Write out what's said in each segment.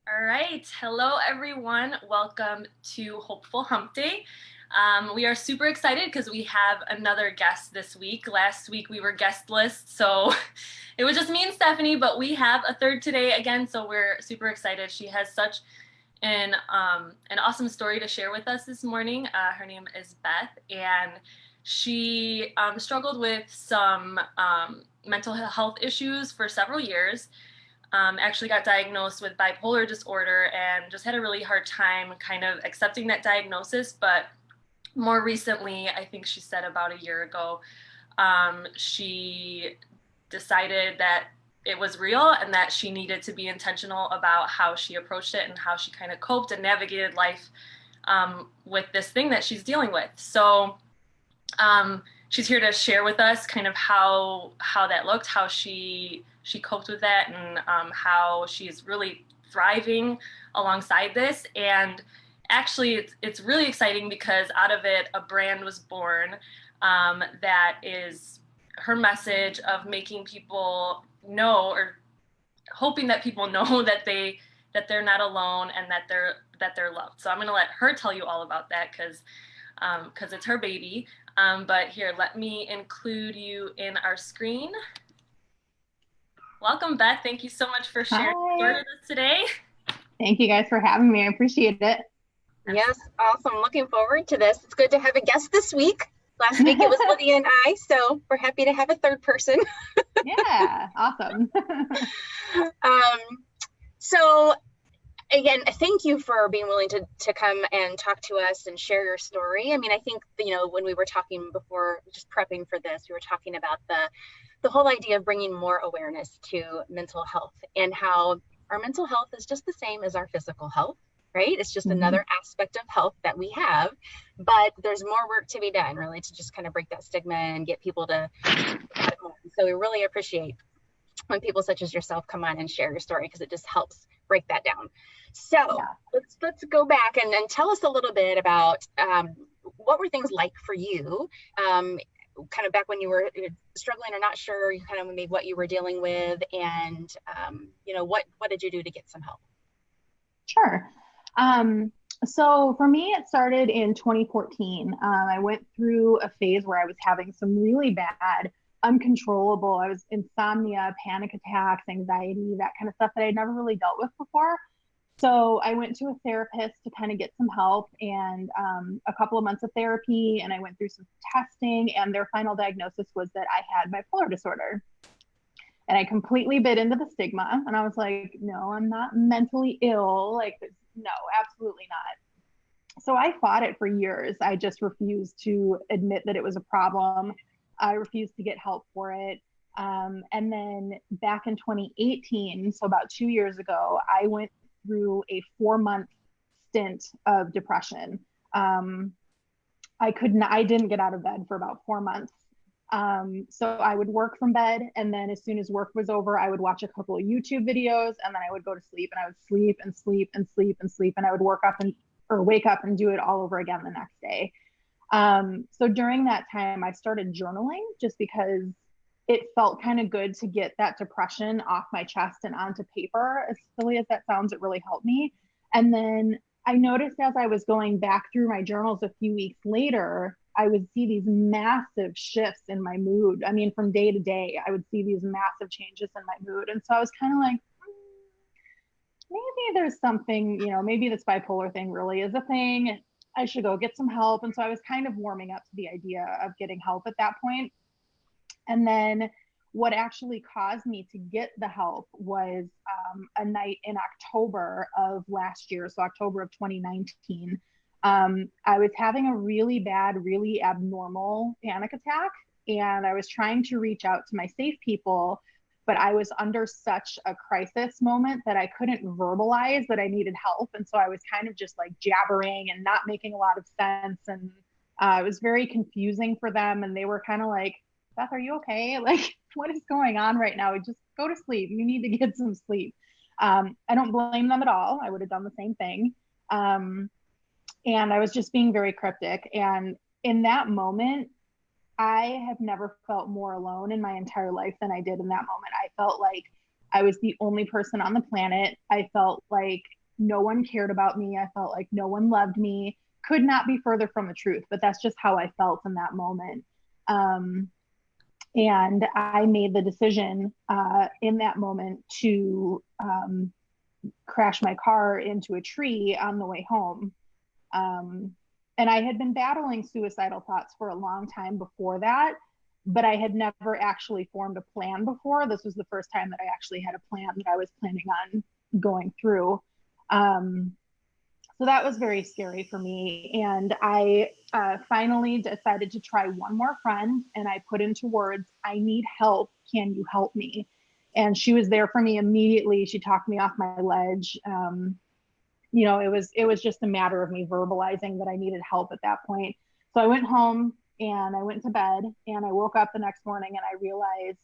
All right. Hello, everyone. Welcome to Hopeful Humpday. We are super excited because we have another guest this week. Last week we were guestless, so it was just me and Stephanie, but we have a third today again, so we're super excited. She has such an awesome story to share with us this morning. Her name is Beth, and she struggled with some mental health issues for several years. Actually got diagnosed with bipolar disorder and just had a really hard time kind of accepting that diagnosis. But more recently, I think she said about a year ago, she decided that it was real and that she needed to be intentional about how she approached it and how she kind of coped and navigated life with this thing that she's dealing with. So she's here to share with us kind of how that looked, how she coped with that, and how she's really thriving alongside this. And actually, it's really exciting because out of it, a brand was born that is her message of making people know, or hoping that people know that they're not alone and that they're loved. So I'm going to let her tell you all about that because it's her baby. But here, let me include you in our screen. Welcome, Beth. Thank you so much for sharing your story Hi. with us today. Thank you guys for having me. I appreciate it. Yes, awesome. Looking forward to this. It's good to have a guest this week. Last week it was Lydia and I, so we're happy to have a third person. Yeah, awesome. Um, so again, thank you for being willing to come and talk to us and share your story. I mean, I think, when we were talking before, just prepping for this, we were talking about the whole idea of bringing more awareness to mental health and how our mental health is just the same as our physical health, right? It's just Mhm. another aspect of health that we have, but there's more work to be done, really, to just kind of break that stigma and get people to about it more. So we really appreciate when people such as yourself come on and share your story because it just helps break that down. So Yeah, let's go back and tell us a little bit about what were things like for you, kind of back when you were struggling or not sure, you kind of maybe what you were dealing with, and what did you do to get some help? sure. Um, so for me, it started in 2014. I went through a phase where I was having some really bad, uncontrollable, I was insomnia, panic attacks, anxiety, that kind of stuff that I'd never really dealt with before. So I went to a therapist to kind of get some help and a couple of months of therapy, and I went through some testing, and their final diagnosis was that I had bipolar disorder. And I completely bit into the stigma, and I was like, no, I'm not mentally ill. Like, no, absolutely not. So I fought it for years. I just refused to admit that it was a problem. I refused to get help for it. And then back in 2018, so about 2 years ago, I went through a 4 month stint of depression. Um, I didn't get out of bed for about 4 months. So I would work from bed, and then as soon as work was over, I would watch a couple of YouTube videos, and then I would go to sleep, and I would sleep and sleep and sleep and sleep, and I would work up and or wake up and do it all over again the next day. So during that time, I started journaling just because it felt kind of good to get that depression off my chest and onto paper. As silly as that sounds, it really helped me. And then I noticed as I was going back through my journals a few weeks later, I would see these massive shifts in my mood. I mean, from day to day, I would see these massive changes in my mood. And so I was kind of like, maybe there's something, maybe this bipolar thing really is a thing. I should go get some help. And so I was kind of warming up to the idea of getting help at that point. And then what actually caused me to get the help was a night in October of last year, so October of 2019. I was having a really bad, really abnormal panic attack, and I was trying to reach out to my safe people, but I was under such a crisis moment that I couldn't verbalize that I needed help. And so I was kind of just like jabbering and not making a lot of sense. And it was very confusing for them. And they were kind of like, Beth, are you okay? Like, what is going on right now? Just go to sleep. You need to get some sleep. I don't blame them at all. I would have done the same thing. Um, and I was just being very cryptic. And in that moment, I have never felt more alone in my entire life than I did in that moment. I felt like I was the only person on the planet. I felt like no one cared about me. I felt like no one loved me. Could not be further from the truth, but that's just how I felt in that moment. Um, and I made the decision in that moment to crash my car into a tree on the way home. Um, and I had been battling suicidal thoughts for a long time before that, but I had never actually formed a plan before. This was the first time that I actually had a plan that I was planning on going through. Um, so that was very scary for me. And I finally decided to try one more friend, and I put into words, I need help. Can you help me? And she was there for me immediately. She talked me off my ledge. It was just a matter of me verbalizing that I needed help at that point. So I went home and I went to bed, and I woke up the next morning and I realized,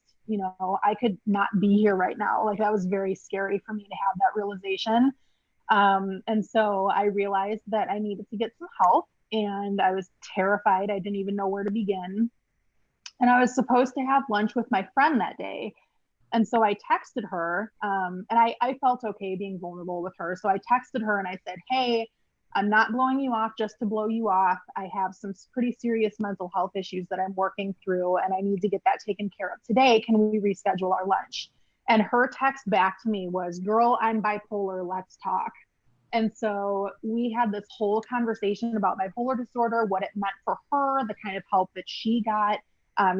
I could not be here right now. Like, that was very scary for me to have that realization. And so I realized that I needed to get some help, and I was terrified. I didn't even know where to begin. And I was supposed to have lunch with my friend that day. And so I texted her, and I felt okay being vulnerable with her. So I texted her and I said, hey, I'm not blowing you off just to blow you off. I have some pretty serious mental health issues that I'm working through, and I need to get that taken care of today. Can we reschedule our lunch? And her text back to me was, girl, I'm bipolar. Let's talk. And so we had this whole conversation about bipolar disorder, what it meant for her, the kind of help that she got.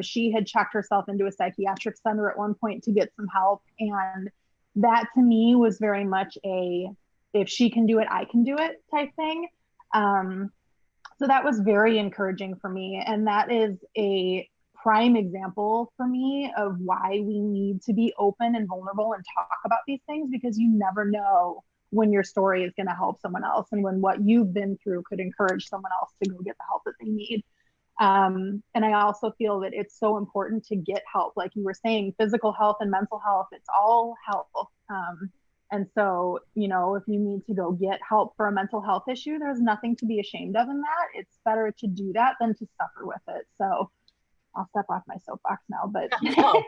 She had checked herself into a psychiatric center at one point to get some help. And that to me was very much a, if she can do it, I can do it type thing. So that was very encouraging for me. And that is a prime example for me of why we need to be open and vulnerable and talk about these things, because you never know when your story is going to help someone else, and when what you've been through could encourage someone else to go get the help that they need. And I also feel that it's so important to get help. Like you were saying, physical health and mental health, it's all health. And so, if you need to go get help for a mental health issue, there's nothing to be ashamed of in that. It's better to do that than to suffer with it. So I'll step off my soapbox now, but no.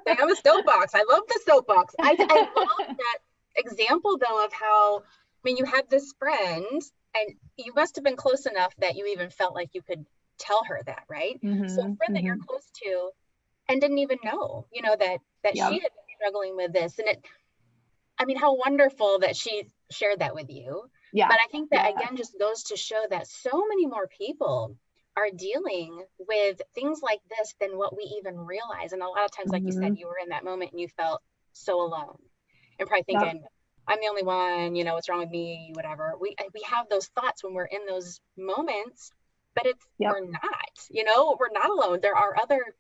I have a soapbox. I love the soapbox. I love that example though of how, I mean, you had this friend and you must have been close enough that you even felt like you could tell her that, right? Mm-hmm, So a friend that you're close to and didn't even know, that yep. She had been struggling with this. And I mean, how wonderful that she shared that with you. Yeah. But I think that again just goes to show that so many more people are dealing with things like this than what we even realize. And a lot of times, like you said, you were in that moment and you felt so alone and probably thinking, I'm the only one, what's wrong with me, whatever. We have those thoughts when we're in those moments, but we're not, we're not alone. There are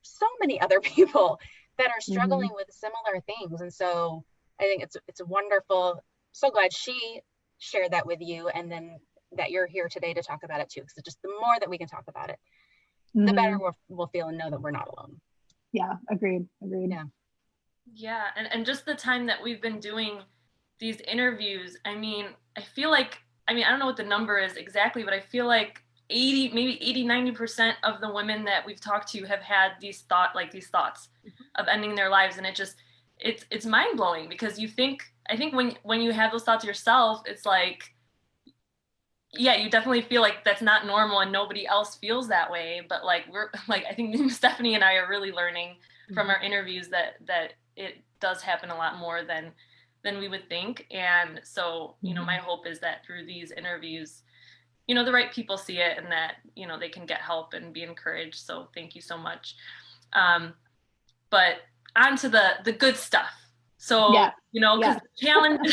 so many other people that are struggling with similar things. And so I think it's wonderful. So glad she shared that with you, and then that you're here today to talk about it too. Because just the more that we can talk about it, the better we'll feel and know that we're not alone. Yeah, agreed. Yeah, and just the time that we've been doing these interviews, I mean, I don't know what the number is exactly, but I feel like 90% of the women that we've talked to have had these thoughts of ending their lives. And it's mind blowing, because I think when you have those thoughts yourself, it's like, yeah, you definitely feel like that's not normal and nobody else feels that way. But I think Stephanie and I are really learning from our interviews that it does happen a lot more than we would think. And so, my hope is that through these interviews, the right people see it, and that, they can get help and be encouraged. So thank you so much. But on to the good stuff. So, because challenge,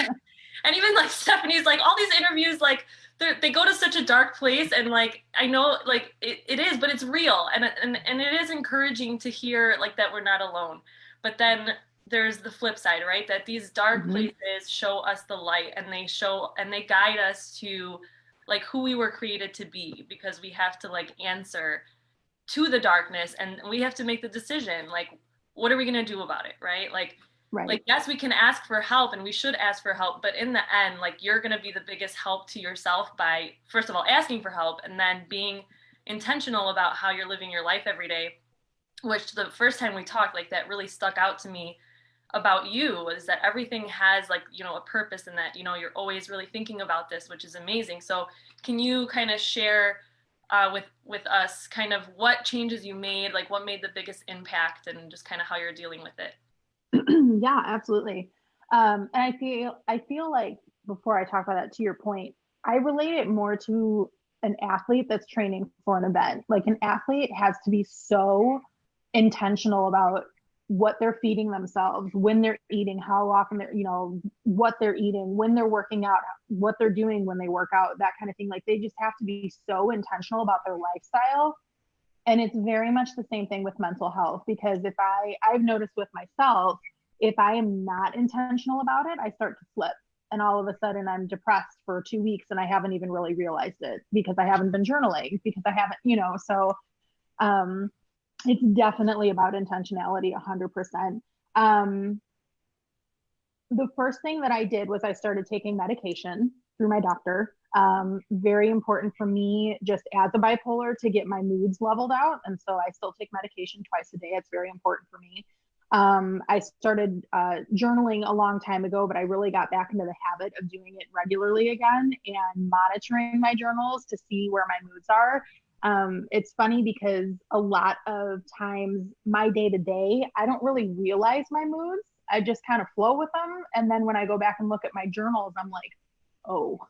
and even like Stephanie's like, all these interviews, like they go to such a dark place, and like, I know like it is, but it's real. And it is encouraging to hear like that we're not alone. But then there's the flip side, right? That these dark places show us the light, and they guide us to like who we were created to be, because we have to like answer to the darkness, and we have to make the decision, like, what are we going to do about it? Right. Like, yes, we can ask for help, and we should ask for help, but in the end, like, you're going to be the biggest help to yourself by, first of all, asking for help, and then being intentional about how you're living your life every day, which the first time we talked, like, that really stuck out to me. about you is that everything has like, you know, a purpose, and that, you know, you're always really thinking about this, which is amazing. So can you kind of share with us kind of what changes you made, like what made the biggest impact, and just kind of how you're dealing with it? Yeah, absolutely. And I feel like before I talk about that, to your point, I relate it more to an athlete that's training for an event. Like an athlete has to be so intentional about what they're feeding themselves, when they're eating, how often they're, you know, what they're eating, when they're working out, what they're doing when they work out, that kind of thing. Like they just have to be so intentional about their lifestyle. And it's very much the same thing with mental health, because I've noticed with myself, if I am not intentional about it, I start to flip. And all of a sudden I'm depressed for 2 weeks and I haven't even really realized it because I haven't been journaling, because I haven't, you know, so um, it's definitely about intentionality 100%. Um, the first thing that I did was I started taking medication through my doctor. Very important for me, just as a bipolar, to get my moods leveled out. And so I still take medication twice a day. It's very important for me. I started journaling a long time ago, but I really got back into the habit of doing it regularly again and monitoring my journals to see where my moods are. It's funny because a lot of times my day to day, I don't really realize my moods. I just kind of flow with them. And then when I go back and look at my journals, I'm like, oh,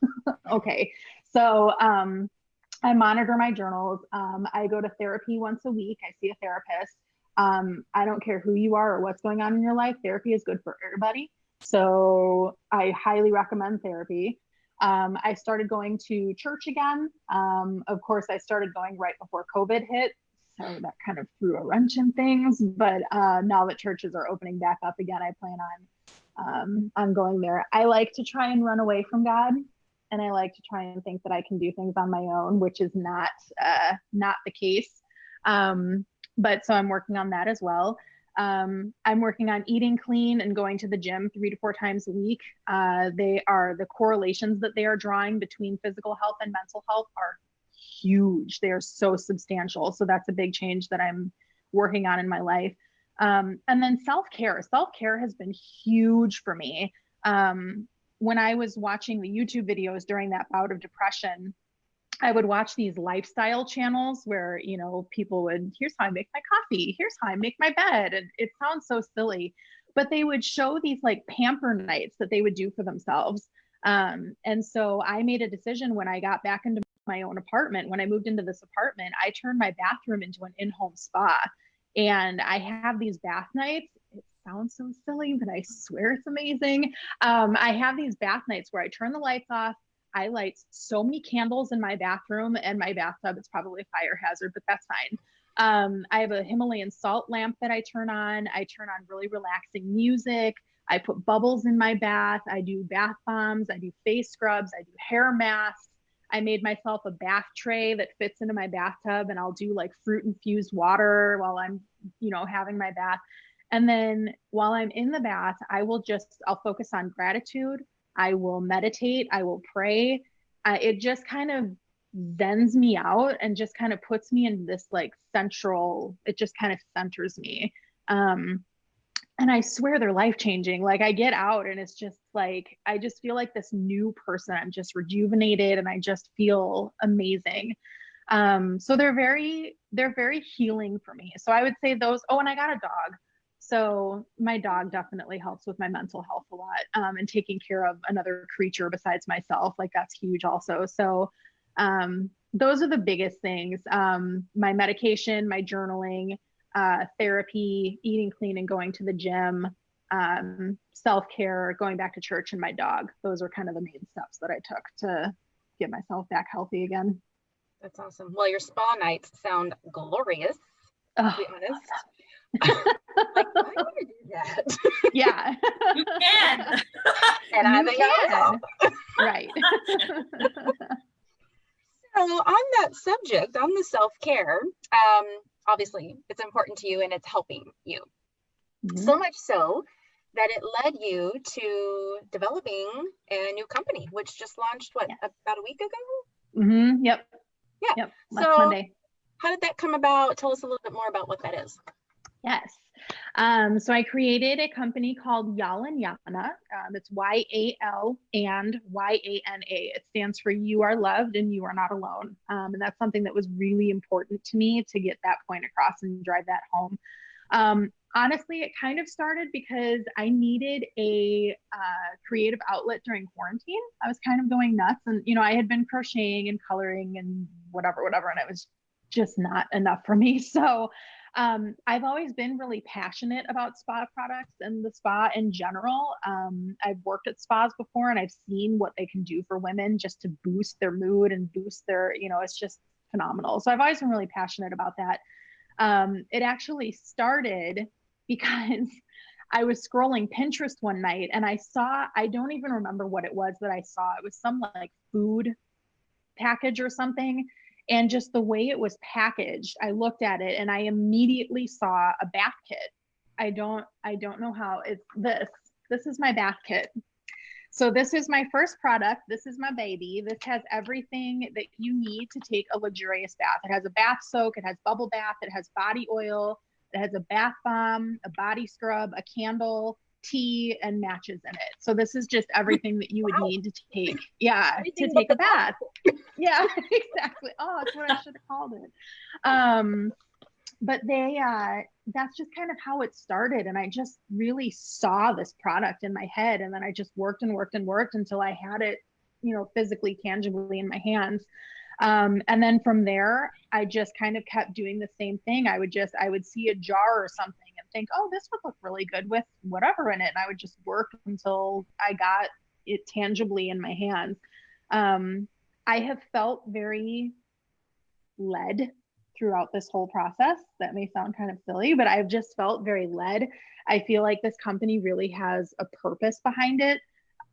okay. So I monitor my journals. I go to therapy once a week. I see a therapist. I don't care who you are or what's going on in your life. Therapy is good for everybody. So I highly recommend therapy. I started going to church again. Of course, I started going right before COVID hit. So that kind of threw a wrench in things. But now that churches are opening back up again, I plan on going there. I like to try and run away from God. And I like to try and think that I can do things on my own, which is not the case. But so I'm working on that as well. I'm working on eating clean and going to the gym 3 to 4 times a week. The correlations that they are drawing between physical health and mental health are huge. They are so substantial. So that's a big change that I'm working on in my life. And then self-care. Self-care has been huge for me. When I was watching the YouTube videos during that bout of depression, I would watch these lifestyle channels where, you know, people would, here's how I make my coffee, here's how I make my bed. And it sounds so silly, but they would show these like pamper nights that they would do for themselves. And so I made a decision when I got back into my own apartment. When I moved into this apartment, I turned my bathroom into an in-home spa. And I have these bath nights. It sounds so silly, but I swear it's amazing. I have these bath nights where I turn the lights off. I light so many candles in my bathroom, and my bathtub is probably a fire hazard, but that's fine. I have a Himalayan salt lamp that I turn on. I turn on really relaxing music. I put bubbles in my bath. I do bath bombs. I do face scrubs. I do hair masks. I made myself a bath tray that fits into my bathtub, and I'll do like fruit infused water while I'm, you know, having my bath. And then while I'm in the bath, I'll focus on gratitude. I will meditate. I will pray. It just kind of zens me out and just kind of puts me in this like it just kind of centers me. And I swear they're life changing. Like I get out and it's just like, I just feel like this new person. I'm just rejuvenated and I just feel amazing. So they're very healing for me. So I would say those. Oh, and I got a dog. So my dog definitely helps with my mental health a lot, and taking care of another creature besides myself. Like that's huge also. So those are the biggest things. My medication, my journaling, therapy, eating clean and going to the gym, self-care, going back to church, and my dog. Those are kind of the main steps that I took to get myself back healthy again. That's awesome. Well, your spa nights sound glorious, to be honest. Like, I want to do that. Yeah. You can. And I think I will. Right. So on that subject, on the self-care, obviously it's important to you and it's helping you. Mm-hmm. So much so that it led you to developing a new company, which just launched, about a week ago? Mm-hmm. Yep. Yeah. Yep. Last Monday. How did that come about? Tell us a little bit more about what that is. Yes. So I created a company called yal&yana. It's YAL and YANA. It stands for You Are Loved and You Are Not Alone. And that's something that was really important to me to get that point across and drive that home. Honestly, it kind of started because I needed a creative outlet during quarantine. I was kind of going nuts, and I had been crocheting and coloring and whatever, and it was just not enough for me. So I've always been really passionate about spa products and the spa in general. I've worked at spas before, and I've seen what they can do for women just to boost their mood and boost their, it's just phenomenal. So I've always been really passionate about that. It actually started because I was scrolling Pinterest one night and I don't even remember what it was that I saw. It was some like food package or something. And just the way it was packaged, I looked at it and I immediately saw a bath kit. I don't know how. It's this. This is my bath kit. So this is my first product. This is my baby. This has everything that you need to take a luxurious bath. It has a bath soak. It has bubble bath. It has body oil. It has a bath bomb, a body scrub, a candle, tea, and matches in it. So this is just everything that you would need to take, to take a bath. Yeah, exactly. Oh, that's what I should have called it. But that's just kind of how it started. And I just really saw this product in my head. And then I just worked and worked and worked until I had it, physically, tangibly in my hands. And then from there, I just kind of kept doing the same thing. I would see a jar or something and think, oh, this would look really good with whatever in it. And I would just work until I got it tangibly in my hands. I have felt very led throughout this whole process. That may sound kind of silly, but I've just felt very led. I feel like this company really has a purpose behind it.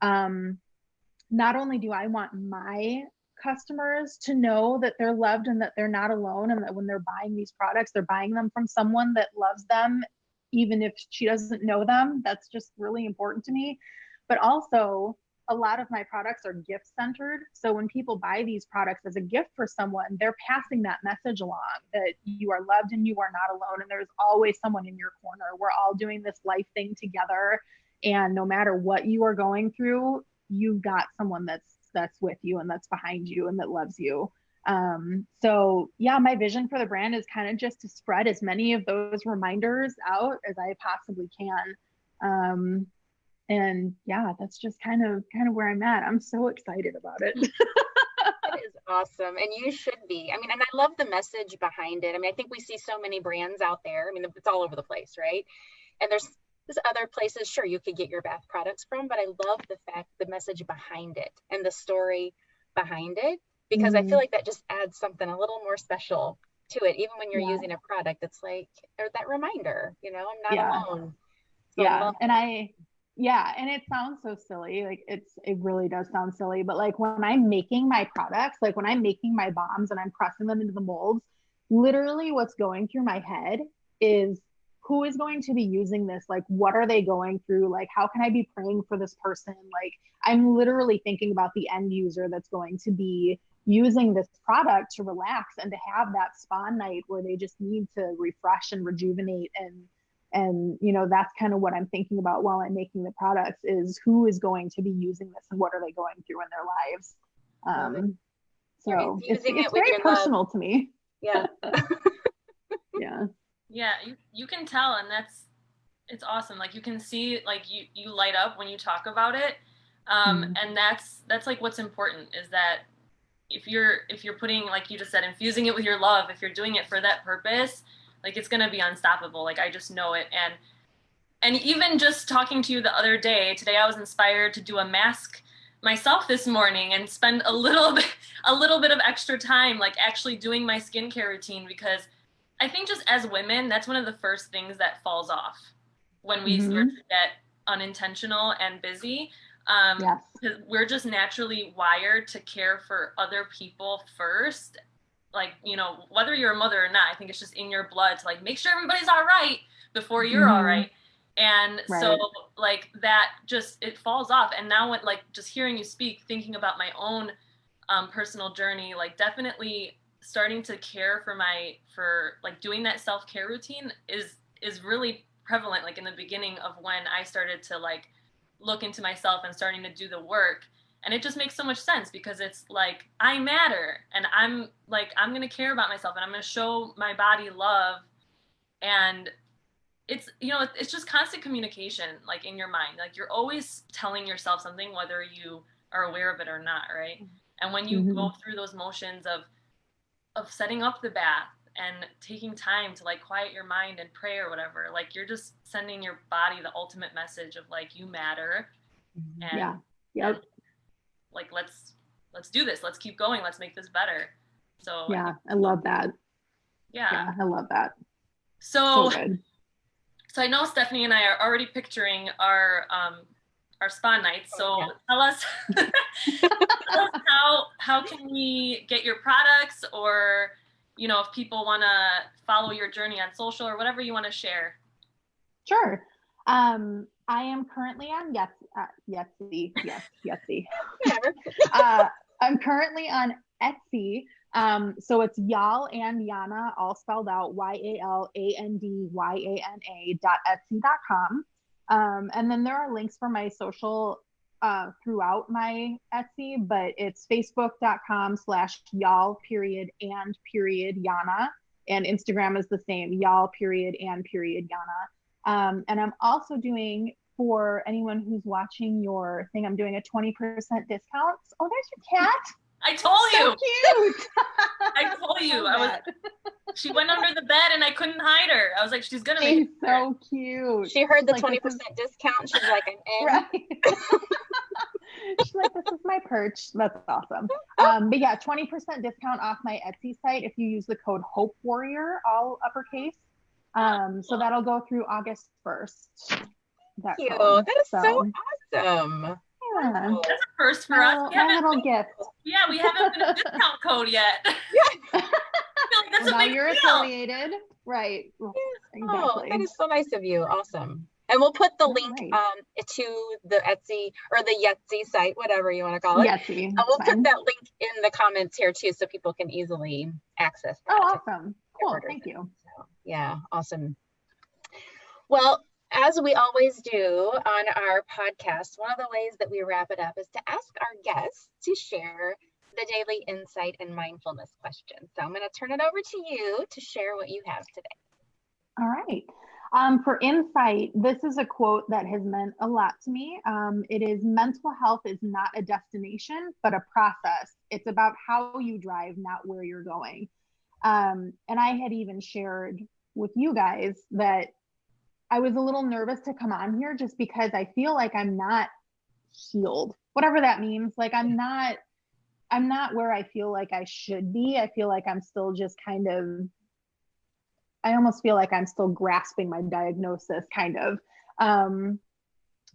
Not only do I want my customers to know that they're loved and that they're not alone, and that when they're buying these products, they're buying them from someone that loves them, even if she doesn't know them. That's just really important to me. But also, a lot of my products are gift centered. So when people buy these products as a gift for someone, they're passing that message along that you are loved and you are not alone. And there's always someone in your corner. We're all doing this life thing together. And no matter what you are going through, you've got someone that's with you and that's behind you and that loves you. So yeah, my vision for the brand is kind of just to spread as many of those reminders out as I possibly can. And yeah, that's just kind of where I'm at. I'm so excited about it. It is awesome. And you should be. I mean, and I love the message behind it. I mean, I think we see so many brands out there. I mean, it's all over the place, right? And there's other places, sure, you could get your bath products from, but I love the message behind it and the story behind it, because I feel like that just adds something a little more special to it. Even when you're using a product, it's like, or that reminder, I'm not alone. So and it sounds so silly. Like it really does sound silly, but like when I'm making my products, like when I'm making my bombs and I'm pressing them into the molds, literally what's going through my head is, who is going to be using this? Like, what are they going through? Like, how can I be praying for this person? Like, I'm literally thinking about the end user that's going to be using this product to relax and to have that spa night where they just need to refresh and rejuvenate. And that's kind of what I'm thinking about while I'm making the products, is who is going to be using this and what are they going through in their lives. So it's very personal to me. Yeah. Yeah. Yeah, you can tell, and it's awesome. Like you can see, like you light up when you talk about it. And that's like what's important, is that if you're putting, like you just said, infusing it with your love, if you're doing it for that purpose, like it's gonna be unstoppable. Like I just know it. And even just talking to you the other day, today I was inspired to do a mask myself this morning and spend a little bit of extra time like actually doing my skincare routine, because I think just as women, that's one of the first things that falls off when we start to get unintentional and busy. Because we're just naturally wired to care for other people first. Like, whether you're a mother or not, I think it's just in your blood to like make sure everybody's all right before you're all right. And so like that just, it falls off. And now when like just hearing you speak, thinking about my own personal journey, like definitely starting to care for like doing that self-care routine is really prevalent, like in the beginning of when I started to like look into myself and starting to do the work. And it just makes so much sense because it's like, I matter, and I'm going to care about myself, and I'm going to show my body love. And it's, you know, it's just constant communication, like in your mind, like you're always telling yourself something, whether you are aware of it or not. Right. And when you go through those motions of setting up the bath and taking time to like quiet your mind and pray or whatever, like you're just sending your body the ultimate message of like, you matter. And, and like, let's do this. Let's keep going. Let's make this better. So I love that. Yeah, I love that. So good. So I know Stephanie and I are already picturing our spa nights. So tell us, how can we get your products, or, you know, if people want to follow your journey on social or whatever you want to share. Sure. I am currently on Etsy. I'm currently on Etsy. So it's yal&yana, all spelled out, YALANDYANA.etsy.com. And then there are links for my social throughout my Etsy, but it's facebook.com/yal_and_yana. And Instagram is the same, yal_and_yana. And I'm also doing, for anyone who's watching your thing, I'm doing a 20% discount. Oh, there's your cat. I told you. So cute. I told you. She went under the bed and I couldn't hide her. I was like, she's going to make it so cute. She heard the 20% discount. She's like, I'm in. Right. She's like, this is my perch. That's awesome. But yeah, 20% discount off my Etsy site if you use the code Hope Warrior, all uppercase. So that'll go through August 1st. That is so awesome. Yeah. That's a first for us. My little gift. Yeah, we haven't been a discount code yet. Yeah. I feel like that's now you're affiliated. Right. Exactly. Oh, that is so nice of you. Awesome. And we'll put the link to the Etsy or the Yetsy site, whatever you want to call it. Yetsy. We'll put that link in the comments here too, so people can easily access that. Oh, awesome. Cool. Thank you. So, yeah, awesome. Well, as we always do on our podcast, one of the ways that we wrap it up is to ask our guests to share the daily insight and mindfulness question. So I'm going to turn it over to you to share what you have today. All right. For insight, this is a quote that has meant a lot to me. It is, mental health is not a destination, but a process. It's about how you drive, not where you're going. And I had even shared with you guys that I was a little nervous to come on here just because I feel like I'm not healed, whatever that means. Like I'm not where I feel like I should be. I feel like I'm still just kind of, I almost feel like I'm still grasping my diagnosis kind of.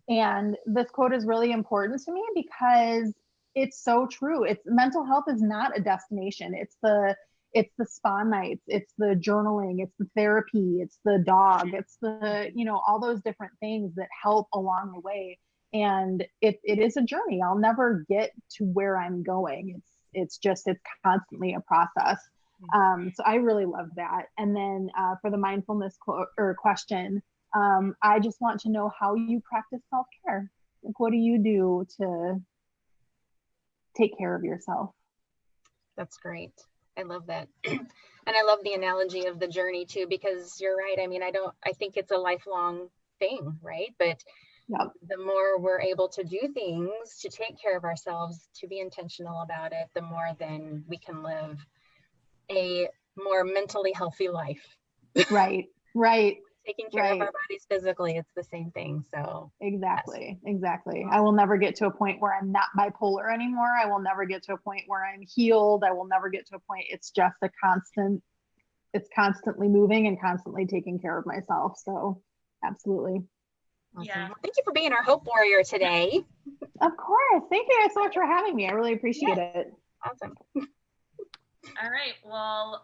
And this quote is really important to me because it's so true. It's, mental health is not a destination. It's the spa nights, it's the journaling, it's the therapy, it's the dog, it's the, you know, all those different things that help along the way. And it is a journey. I'll never get to where I'm going. It's constantly a process. So I really love that. And then for the mindfulness question, I just want to know how you practice self-care. Like, what do you do to take care of yourself? That's great. I love that. And I love the analogy of the journey too, because you're right. I mean, I think it's a lifelong thing, right? But the more we're able to do things to take care of ourselves, to be intentional about it, the more then we can live a more mentally healthy life. Right. Taking care of our bodies physically, it's the same thing. So exactly. I will never get to a point where I'm not bipolar anymore. I will never get to a point where I'm healed. I will never get to a point. It's just it's constantly moving and constantly taking care of myself. So absolutely. Awesome. Yeah. Well, thank you for being our Hope Warrior today. Of course. Thank you guys so much for having me. I really appreciate it. Awesome. All right. Well,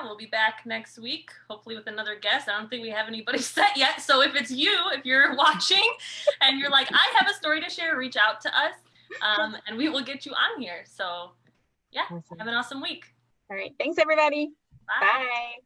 we'll be back next week, hopefully with another guest. I don't think we have anybody set yet. So if it's you, if you're watching and you're like, I have a story to share, reach out to us and we will get you on here. So yeah, awesome. Have an awesome week. All right. Thanks, everybody. Bye. Bye.